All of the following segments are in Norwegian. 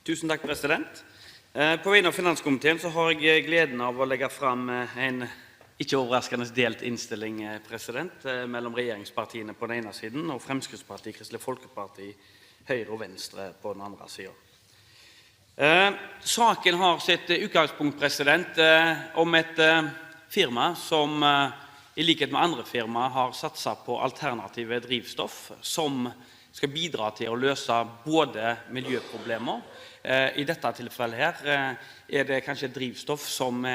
Tusen takk, president. På vegne av finanskomiteen så har jeg gleden av å legge frem en ikke overraskende delt innstilling, president, mellom regjeringspartiene på den ene siden og Fremskrittspartiet, Kristelig Folkeparti, Høyre og Venstre på den andre siden. Saken har sitt utgangspunkt, president, om et firma som i likhet med andre firma har satset på alternative drivstoff som skal bidra til å løse både miljøproblemer. I dette tilfellet her det kanskje et drivstoff som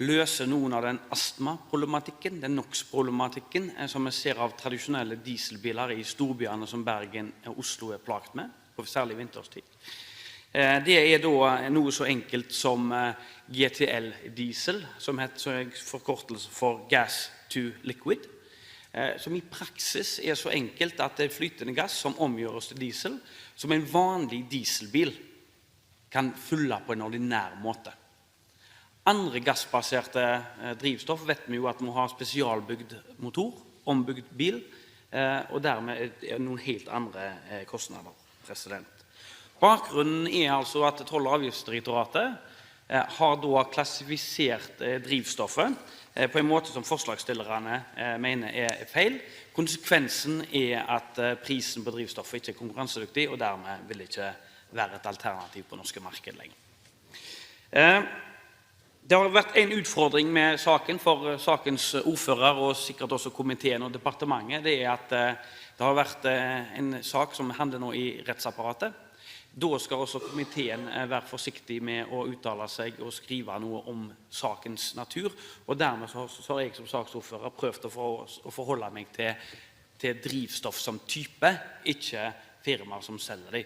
løser noen av den astmaproblematikken, den NOx-problematikken som vi ser av tradisjonelle dieselbiler i storbyene som Bergen og Oslo plaget med, på særlig vinterstid. Det da noe så enkelt som GTL-diesel, som heter forkortelse for Gas to Liquid, som i praksis så enkelt at det flytende gass som omgjøres til diesel, som en vanlig dieselbil kan fylle på en ordinær måte. Andre gassbaserte drivstoff vet vi jo at må ha spesialbygd motor, ombygd bil, og dermed noen helt andre kostnader, president. Bakgrunnen altså at Toll- og avgiftsdirektoratet har da klassifisert drivstoffet på en måte som forslagsstillerne mener feil. Konsekvensen at prisen på drivstoffet ikke konkurransedyktig, og dermed vil det ikke være et alternativ på norske marked lenger. Det har vært en utfordring med saken for sakens ordfører, og sikkert også komiteen og departementet, det at det har vært en sak som handler nå i rettsapparatet. Da skal også komiteen være forsiktig med å uttale seg og skrive noe om sakens natur, og dermed så har jeg som saksordfører prøvd å forholde meg til drivstoff som type, ikke firmaer som selger dem,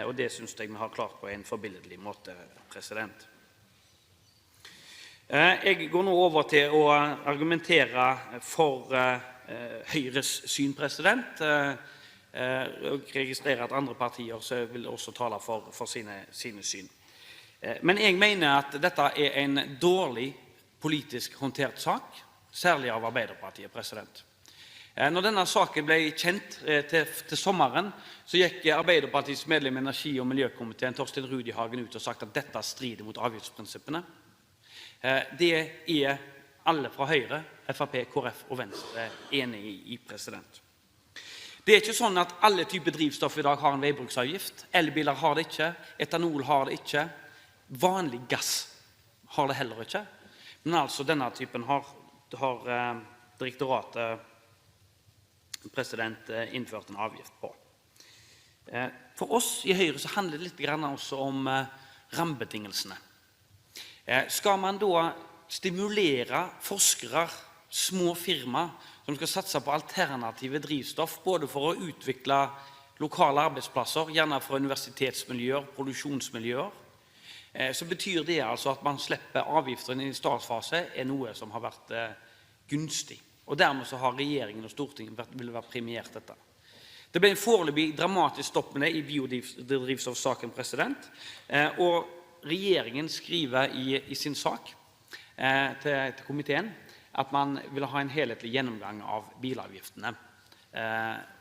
og det synes jeg vi har klart på en forbilledlig måte, president. Jeg går nå over til å argumentere for Høyres syn, president. Jeg registrerer at andre partier vil også tale for sine syn. Men jeg mener at dette en dårlig politisk håndtert sak, særlig av Arbeiderpartiet, president. Når denne saken ble kjent til sommeren, så gikk Arbeiderpartiets medlem i energi- og miljøkomiteen, Torstein Rudihagen, ut og sagt at dette strider mot avgiftsprinsippene. Det alle fra Høyre, FrP, KrF og Venstre enige i, president. Det ikke sånn at alle typer drivstoff i dag har en veibruksavgift. Elbiler har det ikke, etanol har det ikke, vanlig gass har det heller ikke. Men altså denne typen har direktoratet, president, innført en avgift på. For oss i Høyre så handler det litt også om rammebetingelsene. Skal man da stimulere forskere, små firmaer, som skal satse på alternative drivstoff, både for å utvikle lokale arbeidsplasser, gjerne for universitetsmiljøer, produksjonsmiljøer, så betyr det altså at man slipper avgiftene i startfase noe som har vært gunstig. Og dermed så har regjeringen og Stortinget vil være premiert dette. Det ble en foreløpig dramatisk stopp med det i biodrivstoffsaken, president, og regjeringen skriver i sin sak til komiteen at man vil ha en helhetlig gjennomgang av bilavgiftene,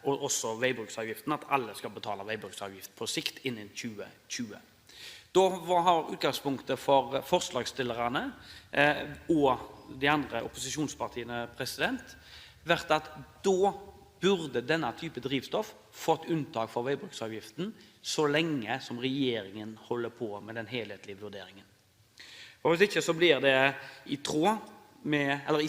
og også veibruksavgiften, at alle skal betale veibruksavgift på sikt innen 2020. Da har utgangspunktet for forslagsstillerne og de andre opposisjonspartiene, president, vært at da burde denne type drivstoff fått unntak for veibruksavgiften så lenge som regjeringen holder på med den helhetlige vurderingen. Og hvis ikke så blir det i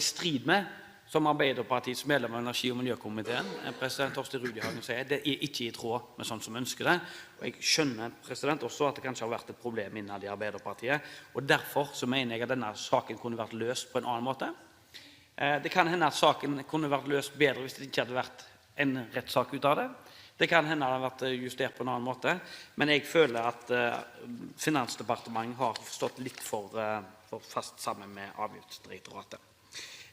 strid med, som Arbeiderpartiets medlem av energi- og miljøkomiteen, president Torstein Rudihagen sier, det ikke i tråd med sånn som ønsker det. Og jeg skjønner, president, også at det kanskje har vært et problem innad i Arbeiderpartiet, og derfor så mener jeg at denne saken kunne vært løst på en annen måte. Det kan hende at saken kunne vært løst bedre hvis det ikke hadde vært en rettssak ut av det. Det kan hende det hadde vært justert på en annen måte, men jeg føler at Finansdepartementet har stått litt for fast sammen med avgiftsdirektoratet.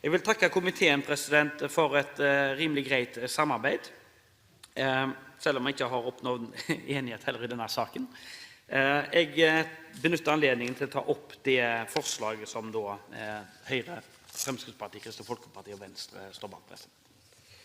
Jeg vil takke komiteen, president, for et rimelig greit samarbeid, selv om jeg ikke har oppnådd enighet heller i denne saken. Jeg benytter anledningen til å ta opp det forslaget som da Høyre, Fremskrittspartiet, Kristelig Folkeparti og Venstre står bak, president.